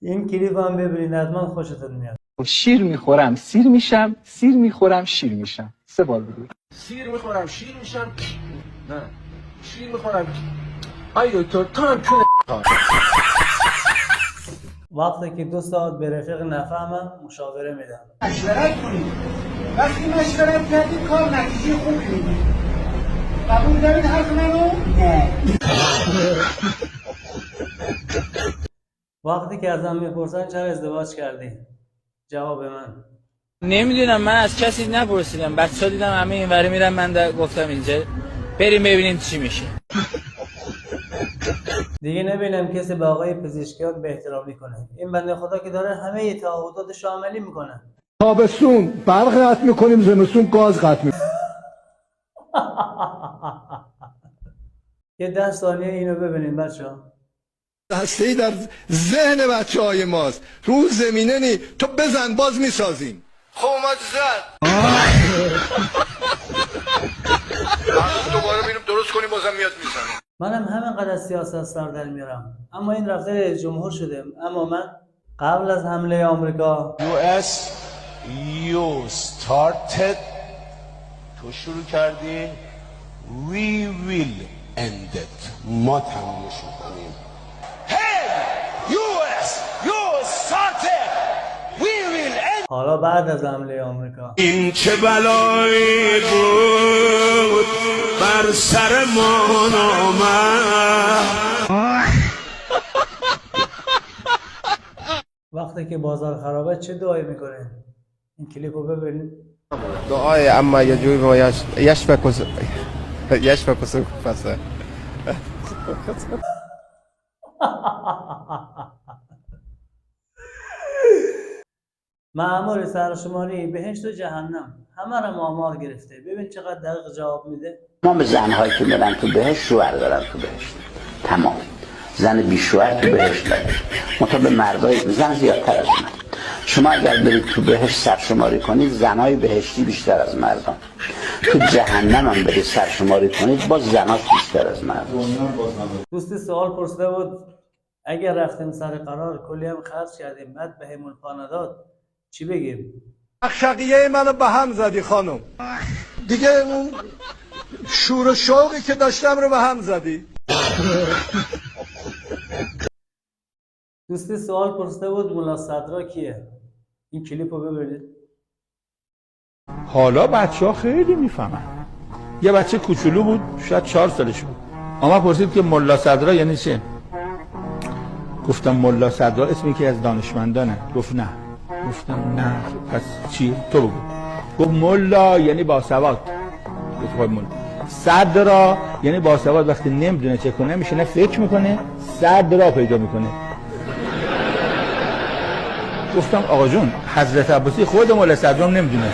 این کلیپ هم ببینید حتما خوشتون میاد. شیر میخورم سیر میشم، سیر میخورم شیر میشم. 3 بار بگو. سیر میخورم شیر میشم. نه شیر میخورم. آی دکتر تو هم چون وقتی که 2 ساعت به رفیق نفهمم مشاوره میدم. مشورت کنید. وقتی مشورت کردید کار نتیجه خوب میده. قبول دارید حرف منو؟ نه. وقتی که ازم میپرسن چرا ازدواج کردی؟ جواب من نمیدونم، من از کسی نپرسیدم. بچه‌ها دیدم همه اینوری میرن، من گفتم اینجا بریم ببینیم چی میشه. دیگه نبینم کسی به آقای پزشکیان به احترامی کنه. این بنده خدا که داره همه تعهداتش رو عملی میکنه. تابستون برق قطع میکنیم، زمستون گاز قطع میکنیم. یه 10 ثانیه اینو ببینید بچه‌ها. هسته‌ای در ذهن بچه‌های ماست. رو زمینه نی تو بزن باز میسازیم. خب اومد زد. دوباره میریم درست کنیم بازم میاد میزنیم. منم همینقدر از سیاست سر در میارم، اما این رفته رئیس جمهور شده. اما من قبل از حمله آمریکا US you started تو شروع کردی we will end it ما تمومش میکنیم. Hey US you started we will end. حالا بعد از حمله آمریکا این چه بلایی بود بر سر ما آمد. وقتی که بازار خرابه چه دعایی میکنه؟ این کلیپو ببینید. دعای اما یه جوی ما یشفکوس پسه. مأمور سرشماری بهشت و جهنم همه را آمار گرفته. ببین چقدر دقیق جواب میده. تمام زنهایی که میرن تو بهشت شوهر دارن تو بهشت. تمام زن بی شوهر تو بهشت دارن. مطابق مردای زن زیادتر از من. شما اگر برید تو بهشت سرشماری کنید زنهای بهشتی بیشتر از مردان. تو جهنم هم برید سرشماری کنید باز زناش بیشتر از مردان. دوستی سوال پرسیده بود اگر رفتیم سر قرار کلی هم خرج کردیم بعد بهمون پا نداد چی بگیم؟ شقیه منو به هم زدی خانم. دیگه اون شور و شوقی که داشتم رو به هم زدی. دوستی سوال پرسیده بود ملا صدرا کیه؟ این کلیپو ببینید. حالا بچه‌ها خیلی میفهمن. یه بچه کوچولو بود شاید 4 سالش بود. اما پرسید که ملا صدرا یعنی چه؟ گفتم ملا صدرا اسمی که از دانشمندانه. گفت نه. گفتم نه پس چی؟ تو بگو. گفت ملا یعنی باسواد. گفت ملا. صدرا یعنی باسواد وقتی نمیدونه چه کنه میشینه فکر میکنه صدرا پیدا میکنه. گفتم آقا جون حضرت عباسی خود مولا صدرام نمیدونه.